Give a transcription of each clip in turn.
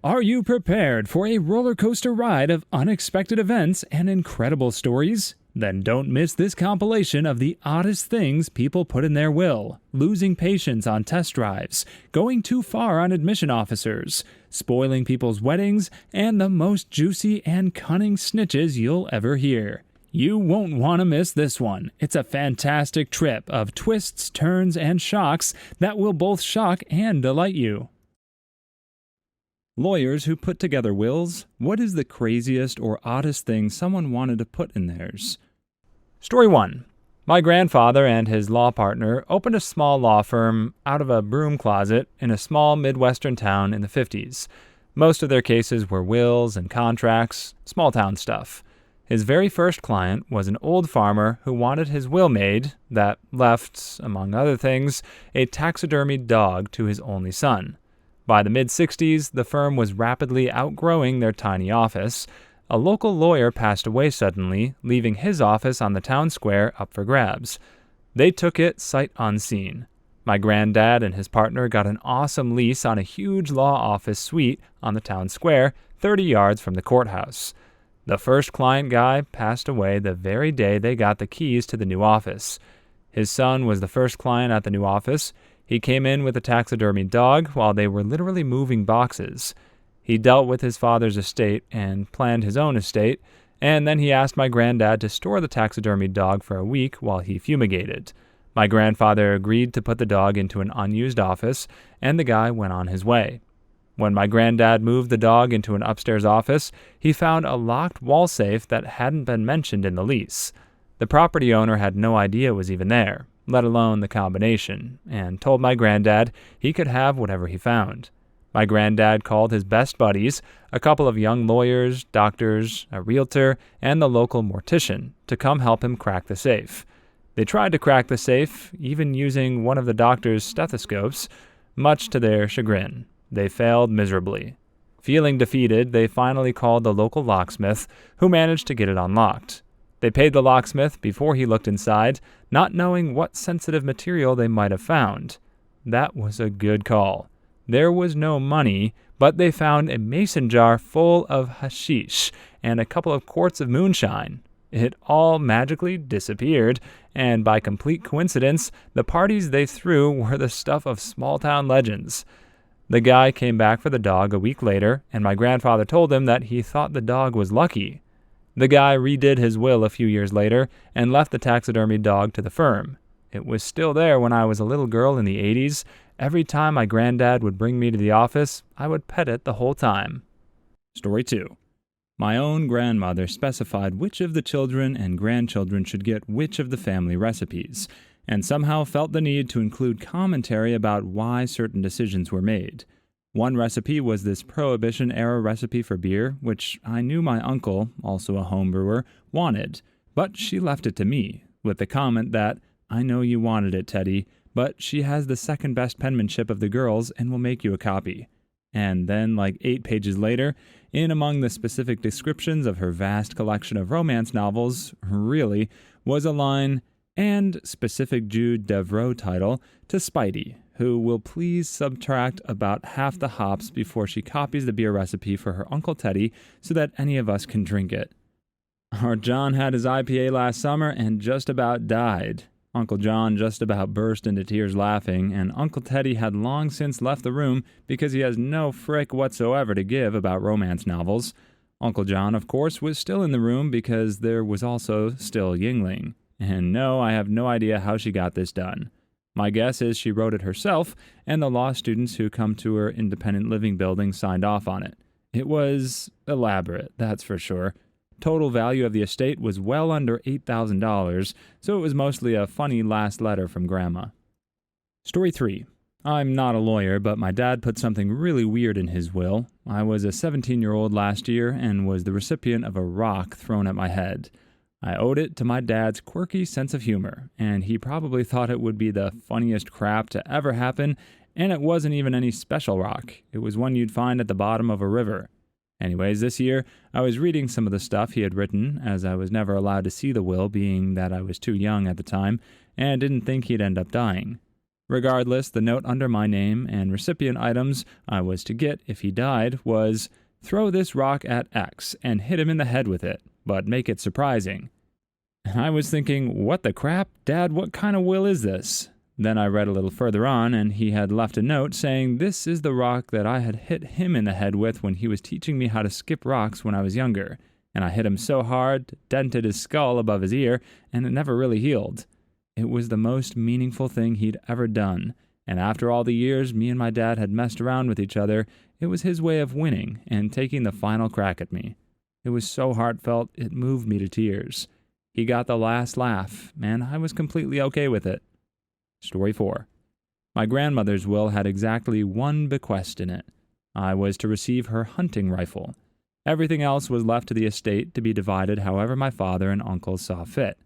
Are you prepared for a roller coaster ride of unexpected events and incredible stories? Then don't miss this compilation of the oddest things people put in their will, losing patience on test drives, going too far on admission officers, spoiling people's weddings, and the most juicy and cunning snitches you'll ever hear. You won't want to miss this one. It's a fantastic trip of twists, turns, and shocks that will both shock and delight you. Lawyers who put together wills, what is the craziest or oddest thing someone wanted to put in theirs? Story 1. My grandfather and his law partner opened a small law firm out of a broom closet in a small Midwestern town in the 50s. Most of their cases were wills and contracts, small town stuff. His very first client was an old farmer who wanted his will made that left, among other things, a taxidermied dog to his only son. By the mid-60s, the firm was rapidly outgrowing their tiny office. A local lawyer passed away suddenly, leaving his office on the town square up for grabs. They took it sight unseen. My granddad and his partner got an awesome lease on a huge law office suite on the town square, 30 yards from the courthouse. The first client guy passed away the very day they got the keys to the new office. His son was the first client at the new office. He came in with a taxidermy dog while they were literally moving boxes. He dealt with his father's estate and planned his own estate, and then he asked my granddad to store the taxidermy dog for a week while he fumigated. My grandfather agreed to put the dog into an unused office, and the guy went on his way. When my granddad moved the dog into an upstairs office, he found a locked wall safe that hadn't been mentioned in the lease. The property owner had no idea it was even there, let alone the combination, and told my granddad he could have whatever he found. My granddad called his best buddies, a couple of young lawyers, doctors, a realtor, and the local mortician, to come help him crack the safe. They tried to crack the safe, even using one of the doctor's stethoscopes, much to their chagrin. They failed miserably. Feeling defeated, they finally called the local locksmith, who managed to get it unlocked. They paid the locksmith before he looked inside, not knowing what sensitive material they might have found. That was a good call. There was no money, but they found a mason jar full of hashish and a couple of quarts of moonshine. It all magically disappeared, and by complete coincidence, the parties they threw were the stuff of small-town legends. The guy came back for the dog a week later, and my grandfather told him that he thought the dog was lucky. The guy redid his will a few years later and left the taxidermy dog to the firm. It was still there when I was a little girl in the 80s. Every time my granddad would bring me to the office, I would pet it the whole time. Story 2. My own grandmother specified which of the children and grandchildren should get which of the family recipes, and somehow felt the need to include commentary about why certain decisions were made. One recipe was this Prohibition-era recipe for beer, which I knew my uncle, also a home brewer, wanted, but she left it to me, with the comment that, "I know you wanted it, Teddy, but she has the second-best penmanship of the girls and will make you a copy." And then, like 8 pages later, in among the specific descriptions of her vast collection of romance novels, really, was a line, "and specific Jude Devereux title to Spidey, who will please subtract about half the hops before she copies the beer recipe for her Uncle Teddy so that any of us can drink it." Our John had his IPA last summer and just about died. Uncle John just about burst into tears laughing, and Uncle Teddy had long since left the room because he has no frick whatsoever to give about romance novels. Uncle John, of course, was still in the room because there was also still Yingling. And no, I have no idea how she got this done. My guess is she wrote it herself, and the law students who come to her independent living building signed off on it. It was elaborate, that's for sure. Total value of the estate was well under $8,000, so it was mostly a funny last letter from Grandma. Story 3. I'm not a lawyer, but my dad put something really weird in his will. I was a 17-year-old last year and was the recipient of a rock thrown at my head. I owed it to my dad's quirky sense of humor, and he probably thought it would be the funniest crap to ever happen, and it wasn't even any special rock. It was one you'd find at the bottom of a river. Anyways, this year, I was reading some of the stuff he had written, as I was never allowed to see the will, being that I was too young at the time, and didn't think he'd end up dying. Regardless, the note under my name and recipient items I was to get if he died was, "Throw this rock at X and hit him in the head with it, but make it surprising." And I was thinking, what the crap? Dad, what kind of will is this? Then I read a little further on, and he had left a note saying this is the rock that I had hit him in the head with when he was teaching me how to skip rocks when I was younger, and I hit him so hard, dented his skull above his ear, and it never really healed. It was the most meaningful thing he'd ever done, and after all the years me and my dad had messed around with each other, it was his way of winning and taking the final crack at me. It was so heartfelt, it moved me to tears. He got the last laugh, and I was completely okay with it. Story 4. My grandmother's will had exactly one bequest in it. I was to receive her hunting rifle. Everything else was left to the estate to be divided however my father and uncles saw fit.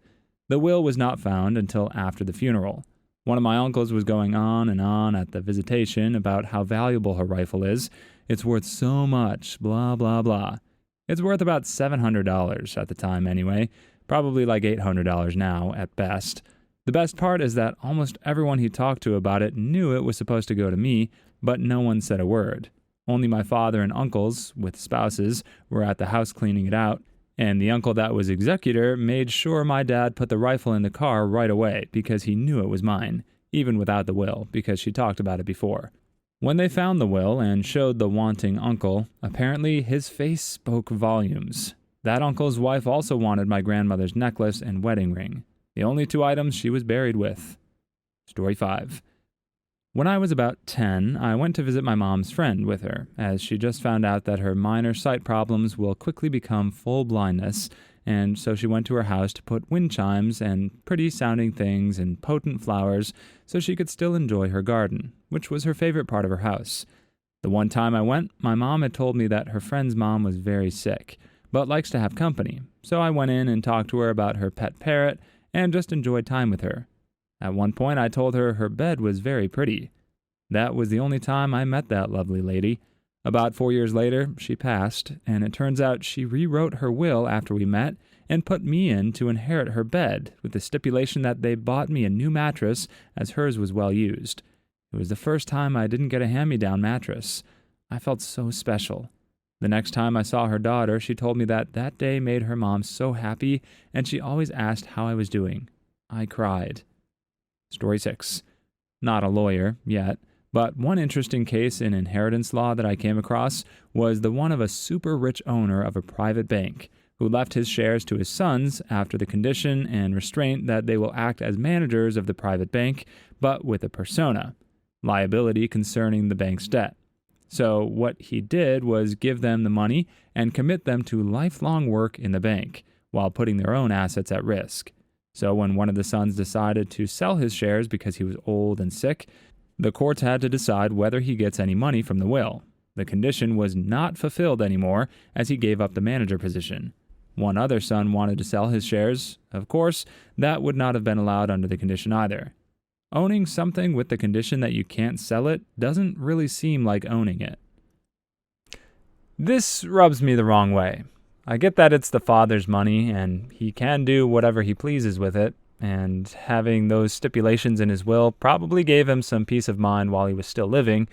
The will was not found until after the funeral. One of my uncles was going on and on at the visitation about how valuable her rifle is. It's worth so much, blah, blah, blah. It's worth about $700 at the time anyway, probably like $800 now at best. The best part is that almost everyone he talked to about it knew it was supposed to go to me, but no one said a word. Only my father and uncles, with spouses, were at the house cleaning it out, and the uncle that was executor made sure my dad put the rifle in the car right away because he knew it was mine, even without the will, because she talked about it before. When they found the will and showed the wanting uncle, apparently his face spoke volumes. That uncle's wife also wanted my grandmother's necklace and wedding ring, the only 2 items she was buried with. Story 5. When I was about 10, I went to visit my mom's friend with her, as she just found out that her minor sight problems will quickly become full blindness, and so she went to her house to put wind chimes and pretty-sounding things and potent flowers so she could still enjoy her garden, which was her favorite part of her house. The one time I went, my mom had told me that her friend's mom was very sick, but likes to have company, so I went in and talked to her about her pet parrot and just enjoyed time with her. At one point, I told her her bed was very pretty. That was the only time I met that lovely lady. About 4 years later, she passed, and it turns out she rewrote her will after we met and put me in to inherit her bed with the stipulation that they bought me a new mattress as hers was well used. It was the first time I didn't get a hand-me-down mattress. I felt so special. The next time I saw her daughter, she told me that that day made her mom so happy, and she always asked how I was doing. I cried. Story 6. Not a lawyer, yet, but one interesting case in inheritance law that I came across was the one of a super rich owner of a private bank who left his shares to his sons after the condition and restraint that they will act as managers of the private bank, but with a persona, liability concerning the bank's debt. So what he did was give them the money and commit them to lifelong work in the bank, while putting their own assets at risk. So when one of the sons decided to sell his shares because he was old and sick, the courts had to decide whether he gets any money from the will. The condition was not fulfilled anymore as he gave up the manager position. One other son wanted to sell his shares. Of course, that would not have been allowed under the condition either. Owning something with the condition that you can't sell it doesn't really seem like owning it. This rubs me the wrong way. I get that it's the father's money and he can do whatever he pleases with it, and having those stipulations in his will probably gave him some peace of mind while he was still living,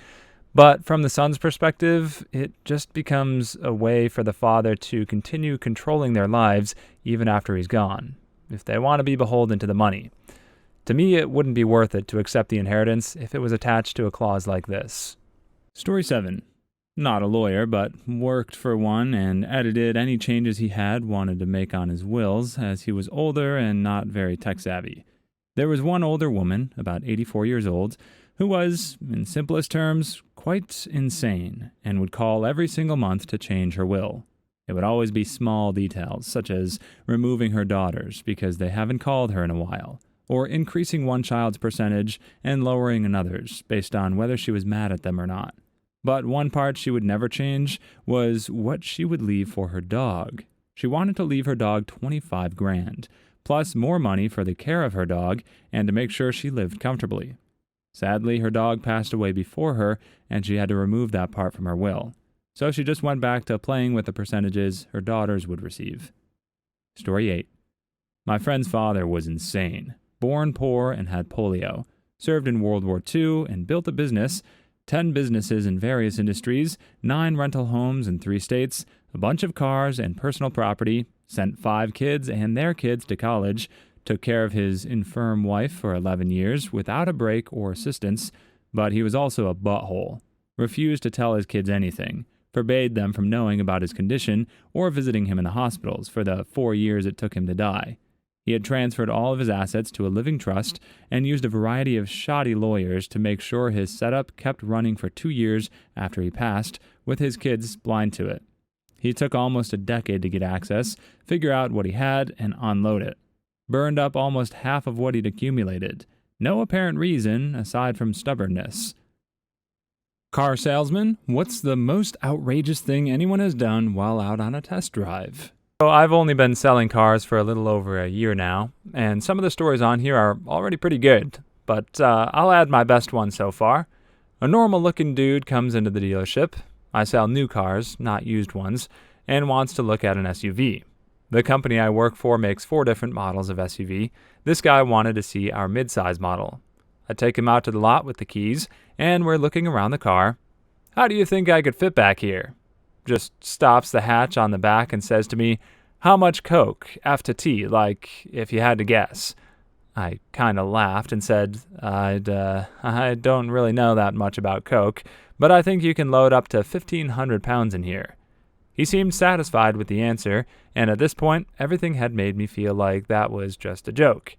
but from the son's perspective, it just becomes a way for the father to continue controlling their lives even after he's gone, if they want to be beholden to the money. To me, it wouldn't be worth it to accept the inheritance if it was attached to a clause like this. Story 7. Not a lawyer, but worked for one and edited any changes he had wanted to make on his wills as he was older and not very tech-savvy. There was one older woman, about 84 years old, who was, in simplest terms, quite insane and would call every single month to change her will. It would always be small details, such as removing her daughters because they haven't called her in a while, or increasing one child's percentage and lowering another's based on whether she was mad at them or not. But one part she would never change was what she would leave for her dog. She wanted to leave her dog $25,000, plus more money for the care of her dog and to make sure she lived comfortably. Sadly, her dog passed away before her, and she had to remove that part from her will. So she just went back to playing with the percentages her daughters would receive. Story 8. My friend's father was insane. Born poor and had polio. served in World War II and built a business, 10 businesses in various industries, 9 rental homes in 3 states, a bunch of cars and personal property, sent 5 kids and their kids to college, took care of his infirm wife for 11 years without a break or assistance, but he was also a butthole, refused to tell his kids anything, forbade them from knowing about his condition or visiting him in the hospitals for the 4 years it took him to die. He had transferred all of his assets to a living trust and used a variety of shoddy lawyers to make sure his setup kept running for 2 years after he passed, with his kids blind to it. He took almost a decade to get access, figure out what he had, and unload it. Burned up almost half of what he'd accumulated. No apparent reason aside from stubbornness. Car salesman, what's the most outrageous thing anyone has done while out on a test drive? So I've only been selling cars for a little over a year now, and some of the stories on here are already pretty good, but I'll add my best one so far. A normal-looking dude comes into the dealership. I sell new cars, not used ones, and wants to look at an SUV. The company I work for makes 4 different models of SUV. This guy wanted to see our midsize model. I take him out to the lot with the keys, and we're looking around the car. "How do you think I could fit back here?" Just stops the hatch on the back and says to me, "How much Coke, F to T, like, if you had to guess?" I kind of laughed and said, I don't really know that much about Coke, but I think you can load up to 1,500 pounds in here." He seemed satisfied with the answer, and at this point, everything had made me feel like that was just a joke.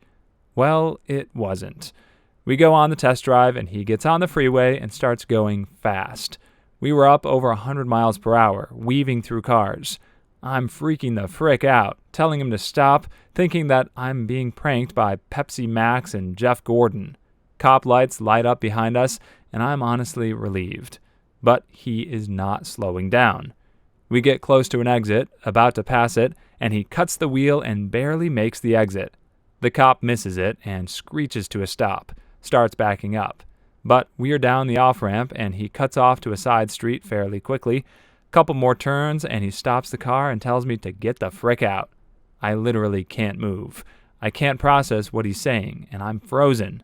Well, it wasn't. We go on the test drive, and he gets on the freeway and starts going fast. We were up over 100 miles per hour, weaving through cars. I'm freaking the frick out, telling him to stop, thinking that I'm being pranked by Pepsi Max and Jeff Gordon. Cop lights light up behind us, and I'm honestly relieved. But he is not slowing down. We get close to an exit, about to pass it, and he cuts the wheel and barely makes the exit. The cop misses it and screeches to a stop, starts backing up. But we're down the off-ramp, and he cuts off to a side street fairly quickly. Couple more turns, and he stops the car and tells me to get the frick out. I literally can't move. I can't process what he's saying, and I'm frozen.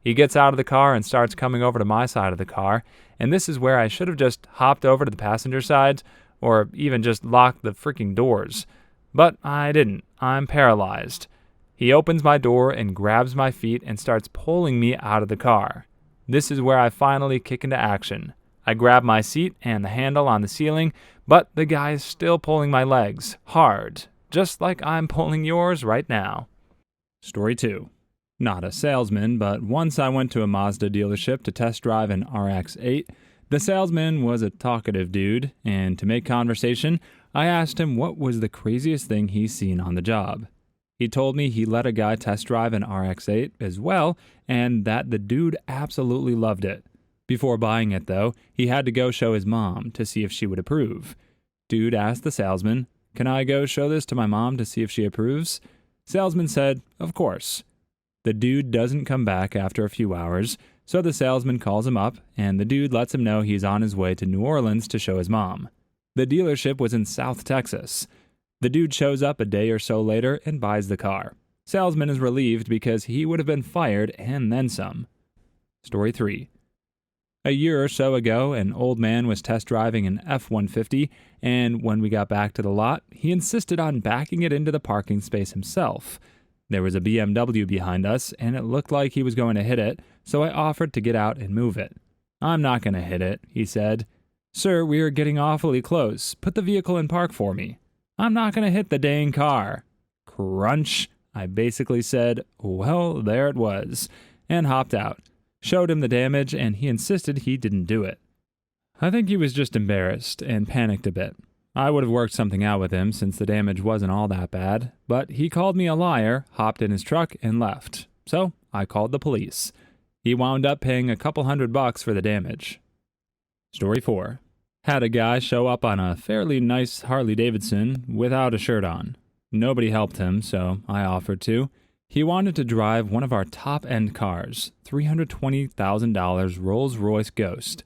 He gets out of the car and starts coming over to my side of the car, and this is where I should have just hopped over to the passenger side, or even just locked the freaking doors. But I didn't. I'm paralyzed. He opens my door and grabs my feet and starts pulling me out of the car. This is where I finally kick into action. I grab my seat and the handle on the ceiling, but the guy is still pulling my legs, hard, just like I'm pulling yours right now. Story 2. Not a salesman, but once I went to a Mazda dealership to test drive an RX-8. The salesman was a talkative dude, and to make conversation, I asked him what was the craziest thing he's seen on the job. He told me he let a guy test drive an RX-8 as well, and that the dude absolutely loved it. Before buying it, though, he had to go show his mom to see if she would approve. Dude asked the salesman, "Can I go show this to my mom to see if she approves?" Salesman said, "Of course." The dude doesn't come back after a few hours, so the salesman calls him up, and the dude lets him know he's on his way to New Orleans to show his mom. The dealership was in South Texas. The dude shows up a day or so later and buys the car. Salesman is relieved because he would have been fired and then some. Story 3. A year or so ago, an old man was test driving an F-150, and when we got back to the lot, he insisted on backing it into the parking space himself. There was a BMW behind us, and it looked like he was going to hit it, so I offered to get out and move it. "I'm not going to hit it," he said. "Sir, we are getting awfully close. Put the vehicle in park for me." "I'm not going to hit the dang car." Crunch. I basically said, "Well, there it was," and hopped out. Showed him the damage, and he insisted he didn't do it. I think he was just embarrassed and panicked a bit. I would have worked something out with him since the damage wasn't all that bad, but he called me a liar, hopped in his truck, and left. So I called the police. He wound up paying a couple $100 for the damage. Story 4. Had a guy show up on a fairly nice Harley-Davidson without a shirt on. Nobody helped him, so I offered to. He wanted to drive one of our top-end cars, $320,000 Rolls-Royce Ghost.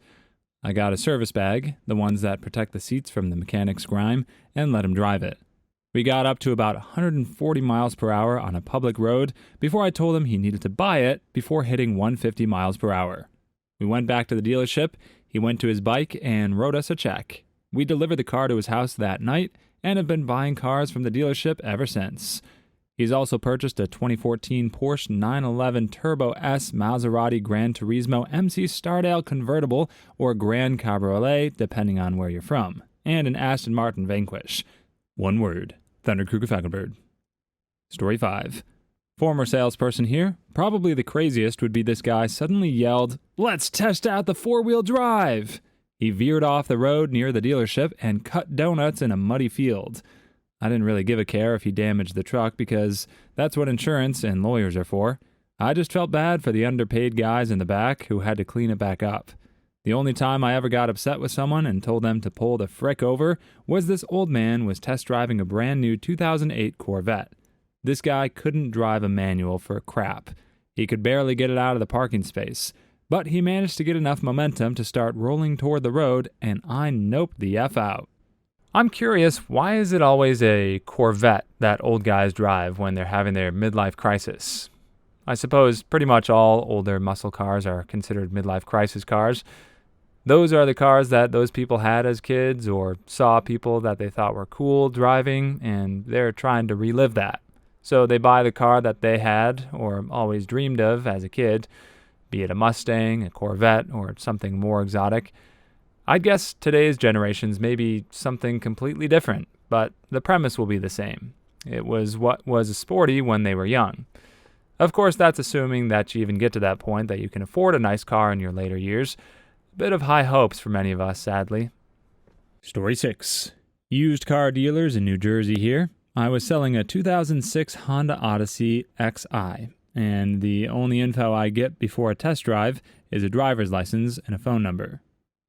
I got a service bag, the ones that protect the seats from the mechanic's grime, and let him drive it. We got up to about 140 miles per hour on a public road before I told him he needed to buy it before hitting 150 miles per hour. We went back to the dealership, he went to his bike and wrote us a check. We delivered the car to his house that night and have been buying cars from the dealership ever since. He's also purchased a 2014 Porsche 911 Turbo S Maserati Gran Turismo MC Stardale convertible or Grand Cabriolet, depending on where you're from, and an Aston Martin Vanquish. One word: Thunder Kruger Falconbird. Story 5. Former salesperson here. Probably the craziest would be this guy suddenly yelled, "Let's test out the four-wheel drive!" He veered off the road near the dealership and cut donuts in a muddy field. I didn't really give a care if he damaged the truck because that's what insurance and lawyers are for. I just felt bad for the underpaid guys in the back who had to clean it back up. The only time I ever got upset with someone and told them to pull the frick over was this old man was test driving a brand new 2008 Corvette. This guy couldn't drive a manual for crap. He could barely get it out of the parking space. But he managed to get enough momentum to start rolling toward the road, and I noped the F out. I'm curious, why is it always a Corvette that old guys drive when they're having their midlife crisis? I suppose pretty much all older muscle cars are considered midlife crisis cars. Those are the cars that those people had as kids or saw people that they thought were cool driving, and they're trying to relive that. So they buy the car that they had or always dreamed of as a kid, be it a Mustang, a Corvette, or something more exotic. I'd guess today's generations may be something completely different, but the premise will be the same. It was what was sporty when they were young. Of course, that's assuming that you even get to that point that you can afford a nice car in your later years. A bit of high hopes for many of us, sadly. Story 6. Used car dealers in New Jersey here. I was selling a 2006 Honda Odyssey XI, and the only info I get before a test drive is a driver's license and a phone number.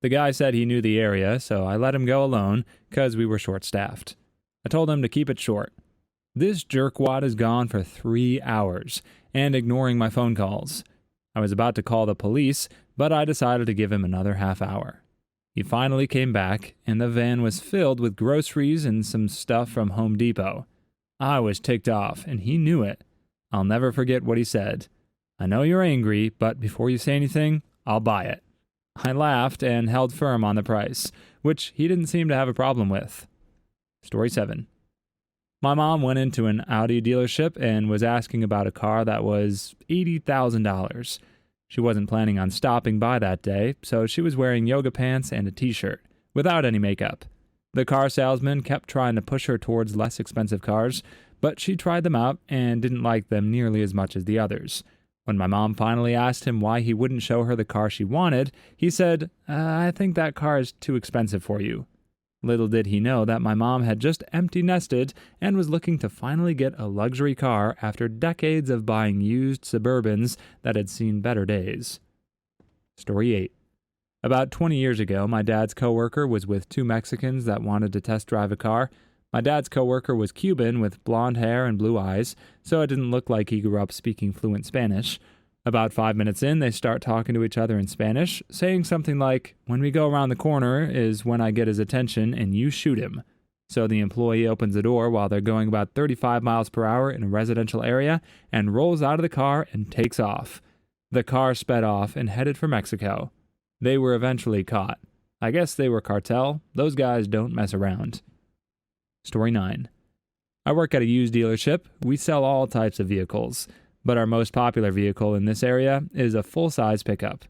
The guy said he knew the area, so I let him go alone because we were short-staffed. I told him to keep it short. This jerkwad is gone for 3 hours and ignoring my phone calls. I was about to call the police, but I decided to give him another half hour. He finally came back, and the van was filled with groceries and some stuff from Home Depot. I was ticked off, and he knew it. I'll never forget what he said. "I know you're angry, but before you say anything, I'll buy it." I laughed and held firm on the price, which he didn't seem to have a problem with. Story 7. My mom went into an Audi dealership and was asking about a car that was $80,000. She wasn't planning on stopping by that day, so she was wearing yoga pants and a t-shirt, without any makeup. The car salesman kept trying to push her towards less expensive cars, but she tried them out and didn't like them nearly as much as the others. When my mom finally asked him why he wouldn't show her the car she wanted, he said, "I think that car is too expensive for you." Little did he know that my mom had just empty nested and was looking to finally get a luxury car after decades of buying used Suburbans that had seen better days. Story 8. About 20 years ago, my dad's coworker was with two Mexicans that wanted to test drive a car. My dad's coworker was Cuban with blonde hair and blue eyes, so it didn't look like he grew up speaking fluent Spanish. About 5 minutes in, they start talking to each other in Spanish, saying something like, "When we go around the corner is when I get his attention and you shoot him." So the employee opens the door while they're going about 35 miles per hour in a residential area and rolls out of the car and takes off. The car sped off and headed for Mexico. They were eventually caught. I guess they were cartel. Those guys don't mess around. Story 9. I work at a used dealership. We sell all types of vehicles, but our most popular vehicle in this area is a full-size pickup.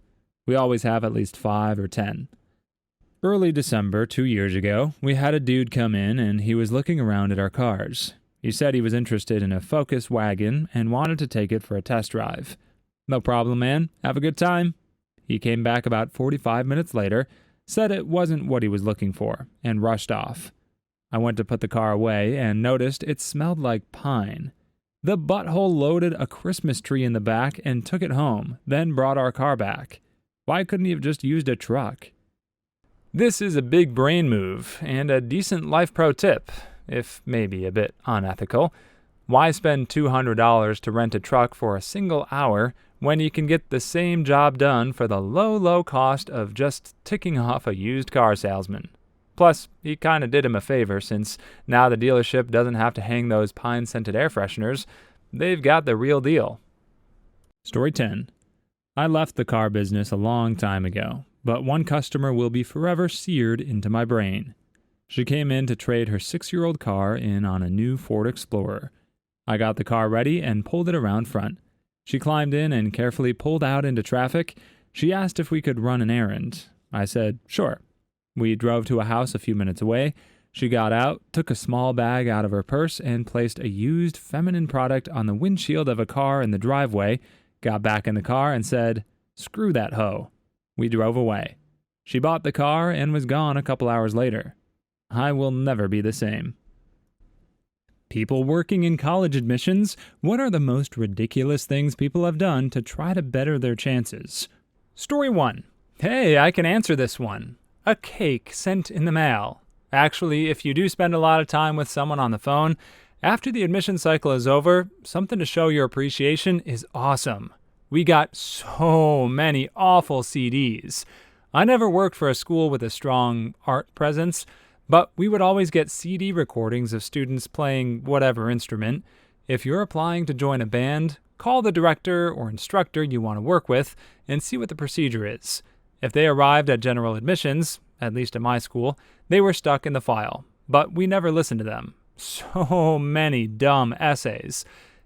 We always have at least 5 or 10. Early December 2 years ago, we had a dude come in and he was looking around at our cars. He said he was interested in a Focus wagon and wanted to take it for a test drive. "No problem, man. Have a good time." He came back about 45 minutes later, said it wasn't what he was looking for, and rushed off. I went to put the car away and noticed it smelled like pine. The butthole loaded a Christmas tree in the back and took it home, then brought our car back. Why couldn't he have just used a truck? This is a big brain move and a decent life pro tip, if maybe a bit unethical. Why spend $200 to rent a truck for a single hour when you can get the same job done for the low cost of just ticking off a used car salesman? Plus, he kinda did him a favor since now the dealership doesn't have to hang those pine-scented air fresheners. They've got the real deal. Story 10. I left the car business a long time ago, but one customer will be forever seared into my brain. She came in to trade her 6-year-old car in on a new Ford Explorer. I got the car ready and pulled it around front. She climbed in and carefully pulled out into traffic. She asked if we could run an errand. I said, sure. We drove to a house a few minutes away. She got out, took a small bag out of her purse, and placed a used feminine product on the windshield of a car in the driveway, got back in the car and said, screw that hoe. We drove away. She bought the car and was gone a couple hours later. I will never be the same. People working in college admissions, what are the most ridiculous things people have done to try to better their chances? Story 1. Hey, I can answer this one. A cake sent in the mail. Actually, if you do spend a lot of time with someone on the phone, after the admission cycle is over, something to show your appreciation is awesome. We got so many awful CDs. I never worked for a school with a strong art presence, but we would always get CD recordings of students playing whatever instrument. If you're applying to join a band, call the director or instructor you want to work with and see what the procedure is. If they arrived at general admissions, at least at my school, they were stuck in the file, but we never listened to them. So many dumb essays.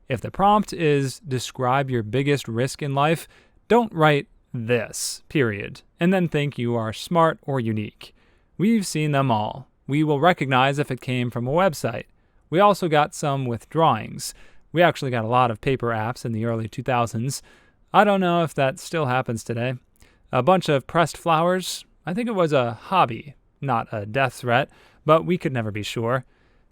If the prompt is describe your biggest risk in life, don't write this, period, and then think you are smart or unique. We've seen them all. We will recognize if it came from a website. We also got some with drawings. We actually got a lot of paper apps in the early 2000s. I don't know if that still happens today. A bunch of pressed flowers. I think it was a hobby, not a death threat, but we could never be sure.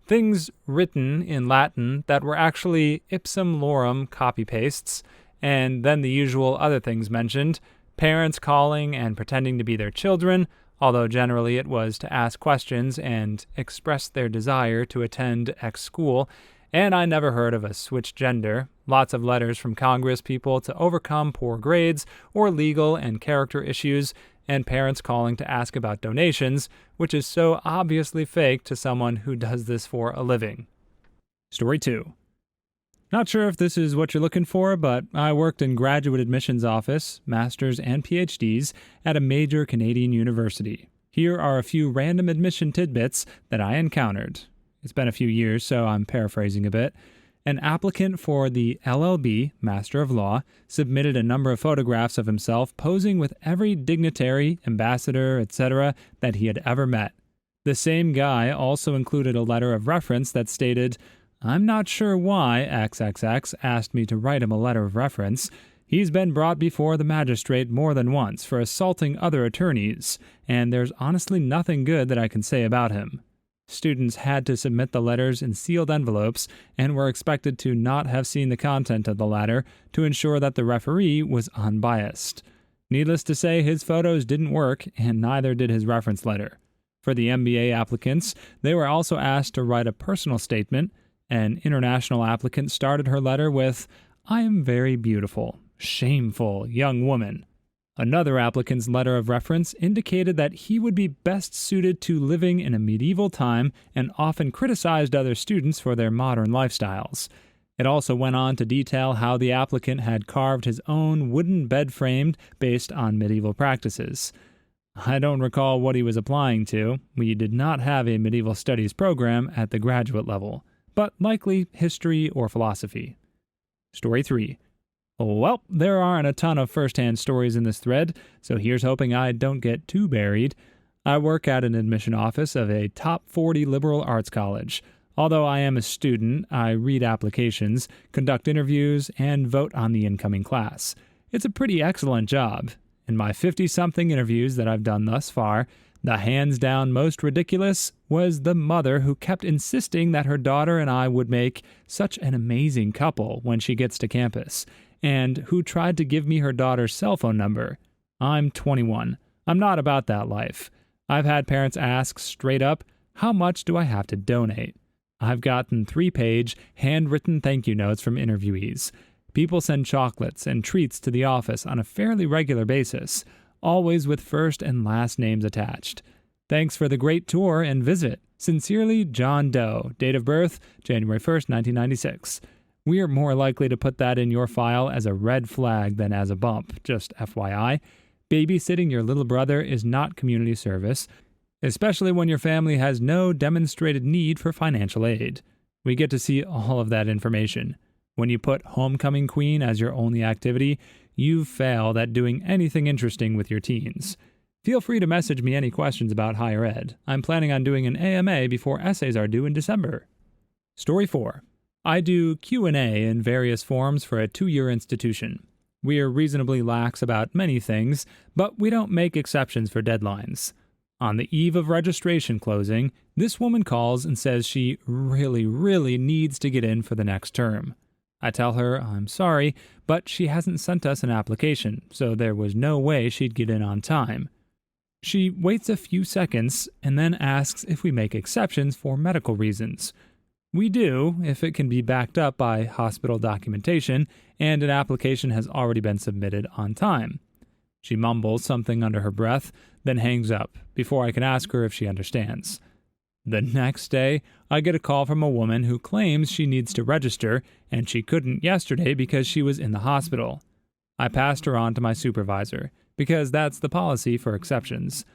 Things written in Latin that were actually ipsum lorem copy-pastes, and then the usual other things mentioned, parents calling and pretending to be their children, although generally it was to ask questions and express their desire to attend X school, and I never heard of a switched gender, lots of letters from Congress people to overcome poor grades or legal and character issues, and parents calling to ask about donations, which is so obviously fake to someone who does this for a living. Story 2. Not sure if this is what you're looking for, but I worked in graduate admissions office, masters and PhDs at a major Canadian university. Here are a few random admission tidbits that I encountered. It's been a few years, so I'm paraphrasing a bit. An applicant for the LLB, Master of Law, submitted a number of photographs of himself posing with every dignitary, ambassador, etc. that he had ever met. The same guy also included a letter of reference that stated, I'm not sure why XXX asked me to write him a letter of reference. He's been brought before the magistrate more than once for assaulting other attorneys, and there's honestly nothing good that I can say about him. Students had to submit the letters in sealed envelopes and were expected to not have seen the content of the latter to ensure that the referee was unbiased. Needless to say, his photos didn't work, and neither did his reference letter. For the MBA applicants, they were also asked to write a personal statement. An international applicant started her letter with, I am very beautiful, shameful young woman. Another applicant's letter of reference indicated that he would be best suited to living in a medieval time and often criticized other students for their modern lifestyles. It also went on to detail how the applicant had carved his own wooden bed frame based on medieval practices. I don't recall what he was applying to. We did not have a medieval studies program at the graduate level, but likely history or philosophy. Story 3. Well, there aren't a ton of first-hand stories in this thread, so here's hoping I don't get too buried. I work at an admission office of a top 40 liberal arts college. Although I am a student, I read applications, conduct interviews, and vote on the incoming class. It's a pretty excellent job. In my 50-something interviews that I've done thus far, the hands-down most ridiculous was the mother who kept insisting that her daughter and I would make such an amazing couple when she gets to campus, and who tried to give me her daughter's cell phone number. I'm 21. I'm not about that life. I've had parents ask straight up, how much do I have to donate? I've gotten 3-page, handwritten thank you notes from interviewees. People send chocolates and treats to the office on a fairly regular basis, always with first and last names attached. Thanks for the great tour and visit. Sincerely, John Doe. Date of birth, January 1st, 1996. We are more likely to put that in your file as a red flag than as a bump, just FYI. Babysitting your little brother is not community service, especially when your family has no demonstrated need for financial aid. We get to see all of that information. When you put Homecoming Queen as your only activity, you've failed at doing anything interesting with your teens. Feel free to message me any questions about higher ed. I'm planning on doing an AMA before essays are due in December. Story 4. I do Q&A in various forms for a 2-year institution. We are reasonably lax about many things, but we don't make exceptions for deadlines. On the eve of registration closing, this woman calls and says she really needs to get in for the next term. I tell her I'm sorry, but she hasn't sent us an application, so there was no way she'd get in on time. She waits a few seconds and then asks if we make exceptions for medical reasons. We do, if it can be backed up by hospital documentation and an application has already been submitted on time. She mumbles something under her breath, then hangs up, before I can ask her if she understands. The next day, I get a call from a woman who claims she needs to register, and she couldn't yesterday because she was in the hospital. I passed her on to my supervisor, because that's the policy for exceptions.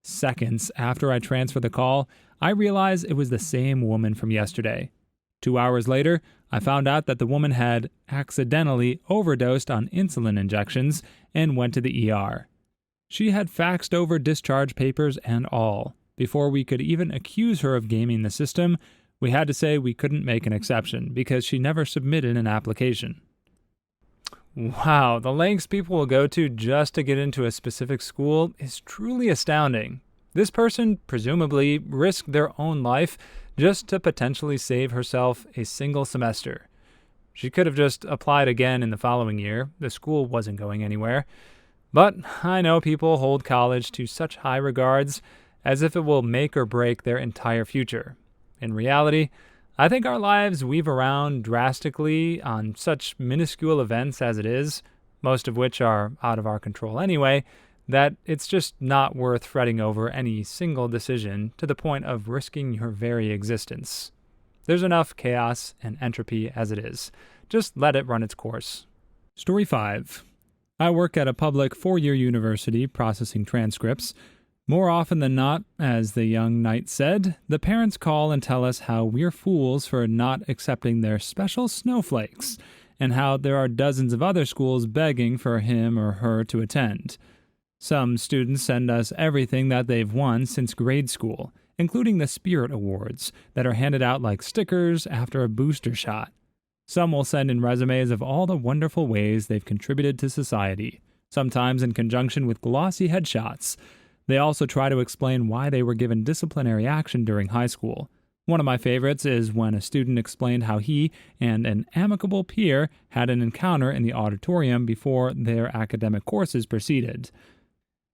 Seconds after I transfer the call, I realize it was the same woman from yesterday. 2 hours later, I found out that the woman had accidentally overdosed on insulin injections and went to the ER. She had faxed over discharge papers and all. Before we could even accuse her of gaming the system, we had to say we couldn't make an exception because she never submitted an application. Wow, the lengths people will go to just to get into a specific school is truly astounding. This person presumably risked their own life just to potentially save herself a single semester. She could have just applied again in the following year. The school wasn't going anywhere. But I know people hold college to such high regards as if it will make or break their entire future. In reality, I think our lives weave around drastically on such minuscule events as it is, most of which are out of our control anyway, that it's just not worth fretting over any single decision to the point of risking your very existence. There's enough chaos and entropy as it is. Just let it run its course. Story 5. I work at a public 4-year university processing transcripts. More often than not, as the young knight said, the parents call and tell us how we're fools for not accepting their special snowflakes, and how there are dozens of other schools begging for him or her to attend. Some students send us everything that they've won since grade school, including the Spirit Awards that are handed out like stickers after a booster shot. Some will send in resumes of all the wonderful ways they've contributed to society, sometimes in conjunction with glossy headshots. They also try to explain why they were given disciplinary action during high school. One of my favorites is when a student explained how he and an amicable peer had an encounter in the auditorium before their academic courses proceeded.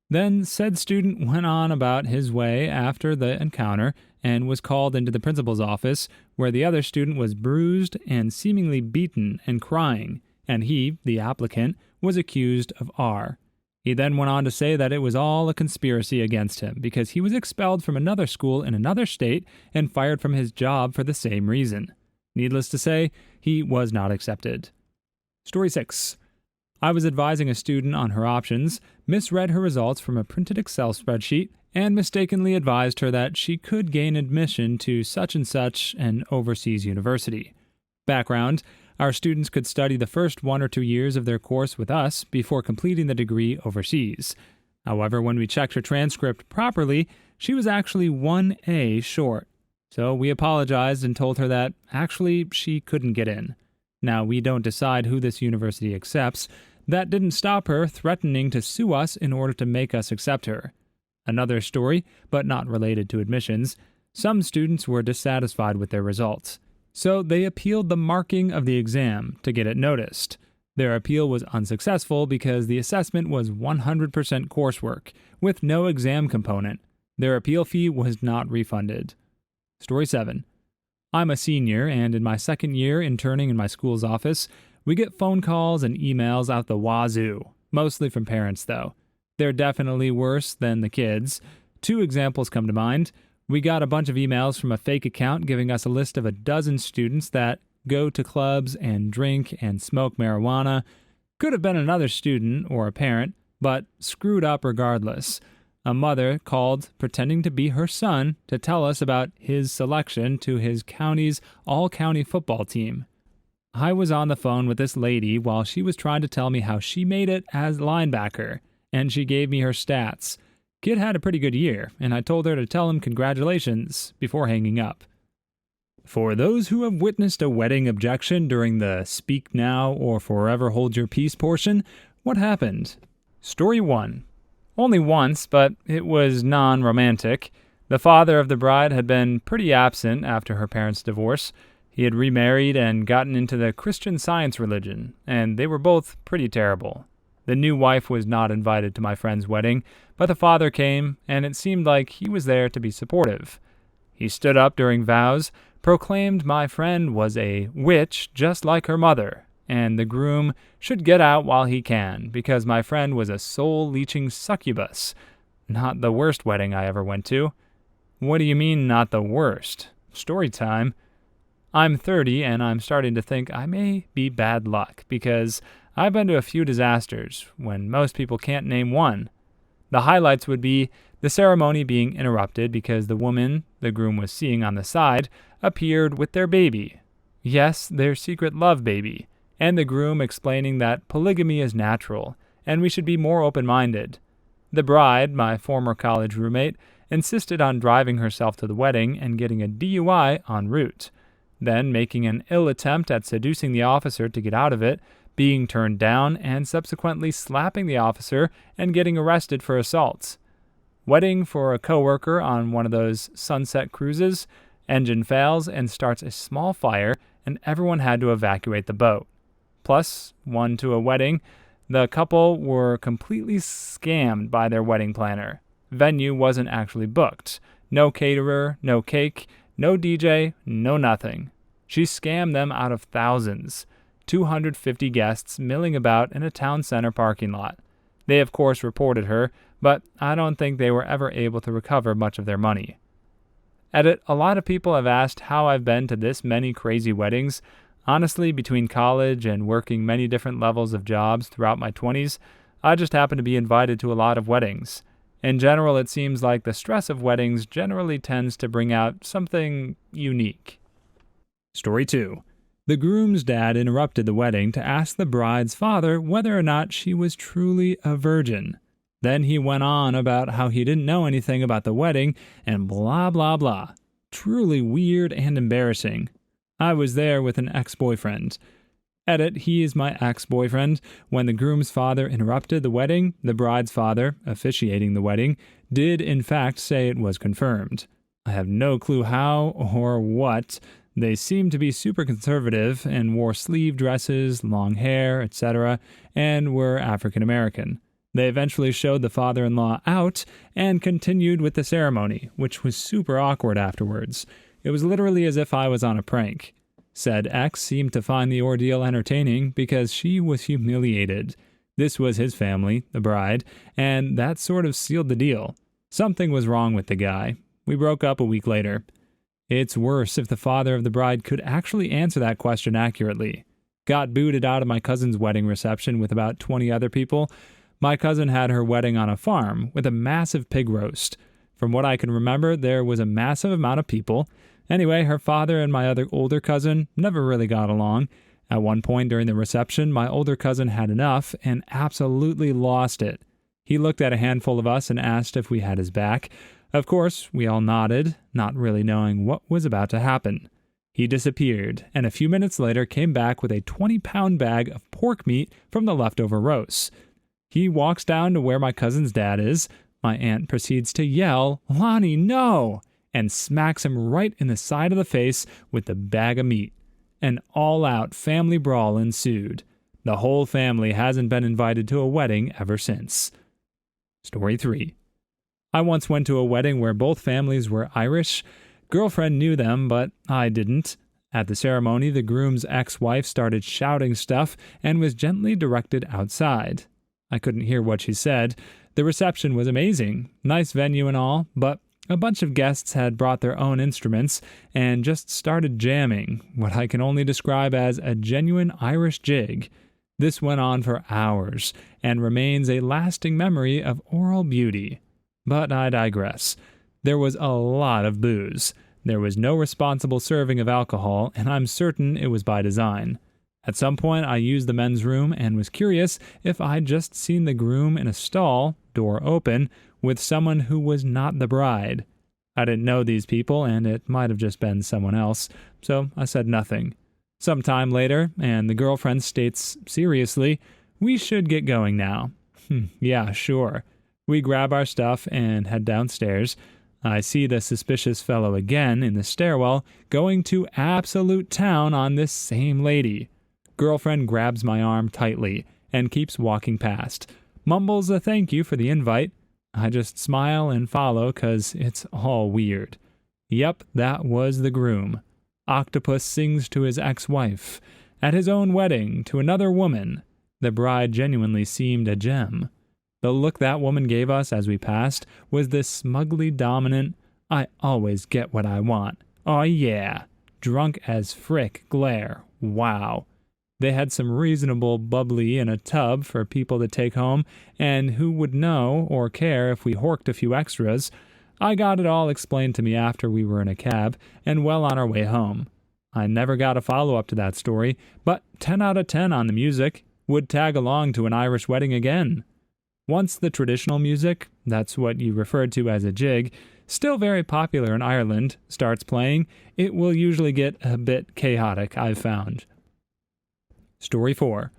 Then said student went on about his way after the encounter and was called into the principal's office, where the other student was bruised and seemingly beaten and crying, and he, the applicant, was accused of R. He then went on to say that it was all a conspiracy against him because he was expelled from another school in another state and fired from his job for the same reason. Needless to say, he was not accepted. Story 6. I was advising a student on her options, misread her results from a printed Excel spreadsheet, and mistakenly advised her that she could gain admission to such and such an overseas university. Background: our students could study the first 1 or 2 years of their course with us before completing the degree overseas. However, when we checked her transcript properly, she was actually 1A short. So we apologized and told her that actually she couldn't get in. Now, we don't decide who this university accepts. That didn't stop her threatening to sue us in order to make us accept her. Another story, but not related to admissions, some students were dissatisfied with their results. So they appealed the marking of the exam to get it noticed. Their appeal was unsuccessful because the assessment was 100% coursework, with no exam component. Their appeal fee was not refunded. Story 7. I'm a senior, and in my second year interning in my school's office, we get phone calls and emails out the wazoo, mostly from parents, though. They're definitely worse than the kids. Two examples come to mind. We got a bunch of emails from a fake account giving us a list of a dozen students that go to clubs and drink and smoke marijuana. Could have been another student or a parent, but screwed up regardless. A mother called pretending to be her son to tell us about his selection to his county's all-county football team. I was on the phone with this lady while she was trying to tell me how she made it as linebacker, and she gave me her stats. Kid had a pretty good year, and I told her to tell him congratulations before hanging up. For those who have witnessed a wedding objection during the speak now or forever hold your peace portion, what happened? Story 1. Only once, but it was non-romantic. The father of the bride had been pretty absent after her parents' divorce. He had remarried and gotten into the Christian Science religion, and they were both pretty terrible. The new wife was not invited to my friend's wedding, but the father came, and it seemed like he was there to be supportive. He stood up during vows, proclaimed my friend was a witch just like her mother, and the groom should get out while he can, because my friend was a soul-leeching succubus. Not the worst wedding I ever went to. What do you mean, not the worst? Story time. I'm 30, and I'm starting to think I may be bad luck, because I've been to a few disasters when most people can't name one. The highlights would be the ceremony being interrupted because the woman the groom was seeing on the side appeared with their baby. Yes, their secret love baby, and the groom explaining that polygamy is natural, and we should be more open-minded. The bride, my former college roommate, insisted on driving herself to the wedding and getting a DUI en route, then making an ill attempt at seducing the officer to get out of it, being turned down, and subsequently slapping the officer and getting arrested for assault. Wedding for a coworker on one of those sunset cruises, engine fails and starts a small fire, and everyone had to evacuate the boat. Plus, one to a wedding, the couple were completely scammed by their wedding planner. Venue wasn't actually booked. No caterer, no cake, no DJ, no nothing. She scammed them out of thousands. 250 guests milling about in a town center parking lot. They of course reported her, but I don't think they were ever able to recover much of their money. Edit, a lot of people have asked how I've been to this many crazy weddings. Honestly, between college and working many different levels of jobs throughout my 20s, I just happened to be invited to a lot of weddings. In general, it seems like the stress of weddings generally tends to bring out something unique. Story 2. The groom's dad interrupted the wedding to ask the bride's father whether or not she was truly a virgin. Then he went on about how he didn't know anything about the wedding and blah blah blah. Truly weird and embarrassing. I was there with an ex-boyfriend. Edit, he is my ex-boyfriend. When the groom's father interrupted the wedding, the bride's father, officiating the wedding, did in fact say it was confirmed. I have no clue how or what. They seemed to be super conservative and wore sleeve dresses, long hair, etc., and were African American. They eventually showed the father-in-law out and continued with the ceremony, which was super awkward afterwards. It was literally as if I was on a prank. Said ex seemed to find the ordeal entertaining because she was humiliated. This was his family, the bride, and that sort of sealed the deal. Something was wrong with the guy. We broke up a week later. It's worse if the father of the bride could actually answer that question accurately. Got booted out of my cousin's wedding reception with about 20 other people. My cousin had her wedding on a farm with a massive pig roast. From what I can remember, there was a massive amount of people. Anyway, her father and my other older cousin never really got along. At one point during the reception, my older cousin had enough and absolutely lost it. He looked at a handful of us and asked if we had his back. Of course, we all nodded, not really knowing what was about to happen. He disappeared, and a few minutes later came back with a 20-pound bag of pork meat from the leftover roasts. He walks down to where my cousin's dad is. My aunt proceeds to yell, "Lonnie, no!" and smacks him right in the side of the face with the bag of meat. An all-out family brawl ensued. The whole family hasn't been invited to a wedding ever since. Story 3. I once went to a wedding where both families were Irish. Girlfriend knew them, but I didn't. At the ceremony, the groom's ex-wife started shouting stuff and was gently directed outside. I couldn't hear what she said. The reception was amazing, nice venue and all, but a bunch of guests had brought their own instruments and just started jamming, what I can only describe as a genuine Irish jig. This went on for hours, and remains a lasting memory of oral beauty. But I digress. There was a lot of booze. There was no responsible serving of alcohol, and I'm certain it was by design. At some point, I used the men's room and was curious if I'd just seen the groom in a stall, door open, with someone who was not the bride. I didn't know these people, and it might have just been someone else, so I said nothing. Some time later, and the girlfriend states seriously, "We should get going now." Yeah, sure. We grab our stuff and head downstairs. I see the suspicious fellow again in the stairwell, going to absolute town on this same lady. Girlfriend grabs my arm tightly and keeps walking past. Mumbles a thank you for the invite. I just smile and follow 'cause it's all weird. Yep, that was the groom. Octopus sings to his ex-wife. At his own wedding, to another woman. The bride genuinely seemed a gem. The look that woman gave us as we passed was this smugly dominant, "I always get what I want. Oh yeah." Drunk as frick glare. Wow. They had some reasonable bubbly in a tub for people to take home, and who would know or care if we horked a few extras. I got it all explained to me after we were in a cab and well on our way home. I never got a follow-up to that story, but 10 out of 10 on the music. Would tag along to an Irish wedding again. Once the traditional music, that's what you referred to as a jig, still very popular in Ireland, starts playing, it will usually get a bit chaotic, I've found. Story 4.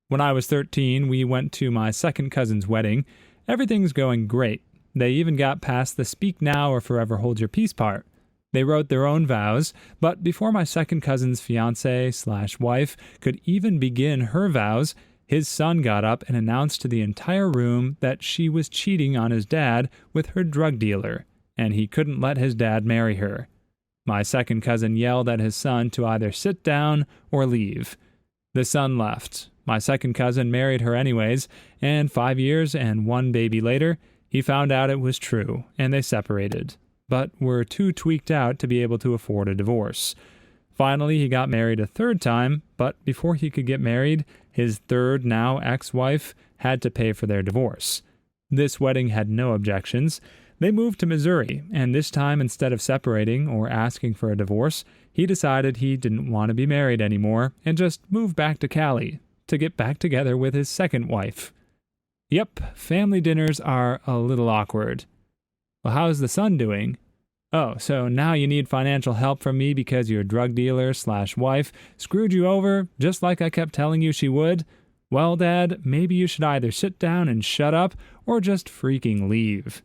When I was 13, we went to my second cousin's wedding. Everything's going great. They even got past the speak now or forever hold your peace part. They wrote their own vows, but before my second cousin's fiancé/wife could even begin her vows, his son got up and announced to the entire room that she was cheating on his dad with her drug dealer, and he couldn't let his dad marry her. My second cousin yelled at his son to either sit down or leave. The son left. My second cousin married her anyways, and 5 years and 1 baby later, he found out it was true, and they separated, but were too tweaked out to be able to afford a divorce. Finally, he got married a third time, but before he could get married, his third, now ex-wife, had to pay for their divorce. This wedding had no objections. They moved to Missouri, and this time, instead of separating or asking for a divorce, he decided he didn't want to be married anymore and just moved back to Cali to get back together with his second wife. Yep, family dinners are a little awkward. Well, how's the son doing? Oh, so now you need financial help from me because your drug dealer/wife screwed you over just like I kept telling you she would? Well, Dad, maybe you should either sit down and shut up or just freaking leave.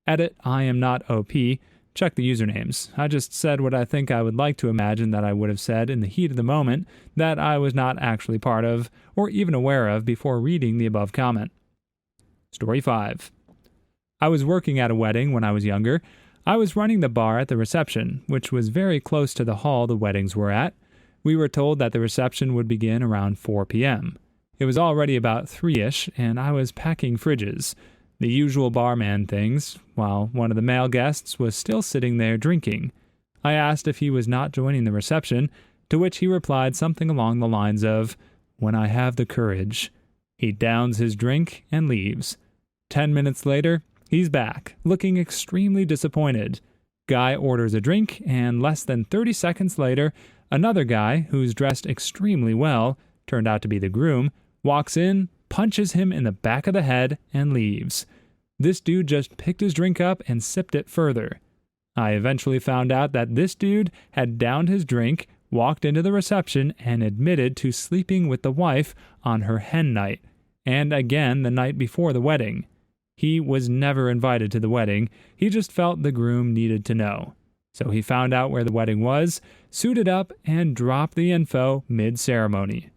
Edit, I am not OP. Check the usernames. I just said what I think I would like to imagine that I would have said in the heat of the moment that I was not actually part of or even aware of before reading the above comment. Story 5. I was working at a wedding when I was younger. I was running the bar at the reception, which was very close to the hall the weddings were at. We were told that the reception would begin around 4 p.m. It was already about 3-ish, and I was packing fridges. The usual barman things, while one of the male guests was still sitting there drinking. I asked if he was not joining the reception, to which he replied something along the lines of, "When I have the courage." He downs his drink and leaves. 10 minutes later, he's back, looking extremely disappointed. Guy orders a drink, and less than 30 seconds later, another guy, who's dressed extremely well, turned out to be the groom, walks in, punches him in the back of the head, and leaves. This dude just picked his drink up and sipped it further. I eventually found out that this dude had downed his drink, walked into the reception, and admitted to sleeping with the wife on her hen night, and again the night before the wedding. He was never invited to the wedding, he just felt the groom needed to know. So he found out where the wedding was, suited up, and dropped the info mid-ceremony.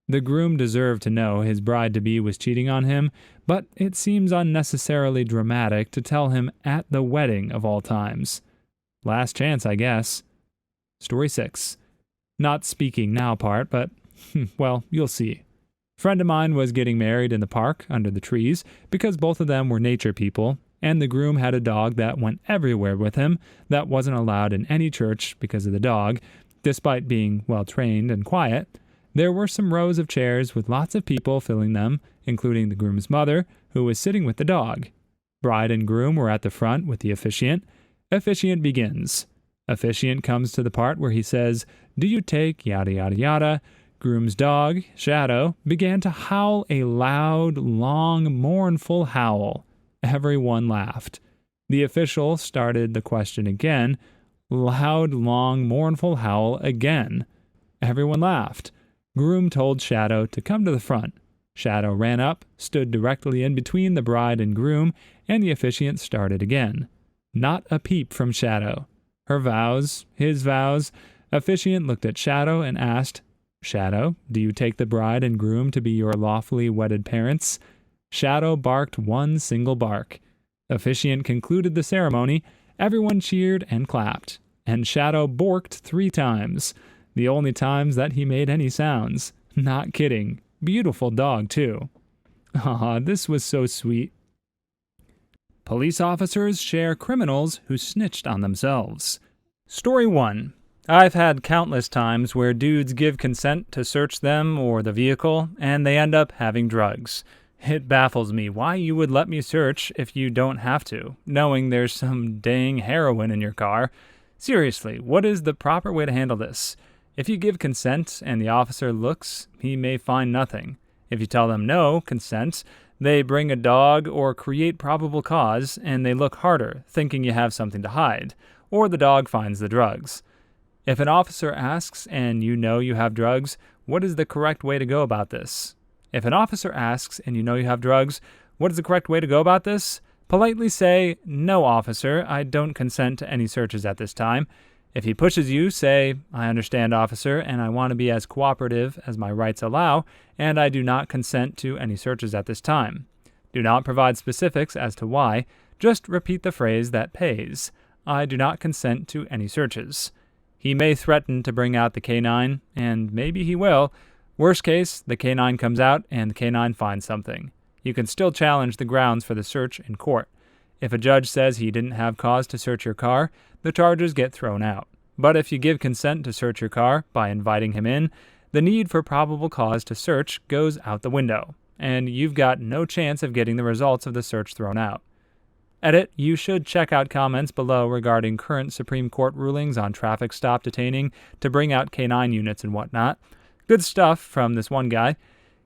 The groom deserved to know his bride-to-be was cheating on him, but it seems unnecessarily dramatic to tell him at the wedding of all times. Last chance, I guess. Story 6. Not speaking now part, but, well, you'll see. A friend of mine was getting married in the park under the trees because both of them were nature people, and the groom had a dog that went everywhere with him that wasn't allowed in any church because of the dog, despite being well-trained and quiet. There were some rows of chairs with lots of people filling them, including the groom's mother, who was sitting with the dog. Bride and groom were at the front with the officiant. Officiant begins. Officiant comes to the part where he says, "Do you take yada yada yada?" Groom's dog, Shadow, began to howl a loud, long, mournful howl. Everyone laughed. The official started the question again. Loud, long, mournful howl again. Everyone laughed. Groom told Shadow to come to the front. Shadow ran up, stood directly in between the bride and groom, and the officiant started again. Not a peep from Shadow. Her vows, his vows. Officiant looked at Shadow and asked, "Shadow, do you take the bride and groom to be your lawfully wedded parents?" Shadow barked one single bark. Officiant concluded the ceremony. Everyone cheered and clapped. And Shadow borked 3 times. The only times that he made any sounds. Not kidding. Beautiful dog, too. Aw, this was so sweet. Police officers share criminals who snitched on themselves. Story 1. I've had countless times where dudes give consent to search them or the vehicle, and they end up having drugs. It baffles me why you would let me search if you don't have to, knowing there's some dang heroin in your car. Seriously, what is the proper way to handle this? If you give consent and the officer looks, he may find nothing. If you tell them no consent, they bring a dog or create probable cause, and they look harder, thinking you have something to hide, or the dog finds the drugs. If an officer asks and you know you have drugs, what is the correct way to go about this? If an officer asks and you know you have drugs, what is the correct way to go about this? Politely say, "No, officer, I don't consent to any searches at this time." If he pushes you, say, "I understand, officer, and I want to be as cooperative as my rights allow, and I do not consent to any searches at this time." Do not provide specifics as to why, just repeat the phrase that pays. "I do not consent to any searches." He may threaten to bring out the canine, and maybe he will. Worst case, the canine comes out and the canine finds something. You can still challenge the grounds for the search in court. If a judge says he didn't have cause to search your car, the charges get thrown out. But if you give consent to search your car by inviting him in, the need for probable cause to search goes out the window, and you've got no chance of getting the results of the search thrown out. Edit, you should check out comments below regarding current Supreme Court rulings on traffic stop detaining to bring out canine units and whatnot. Good stuff from this one guy.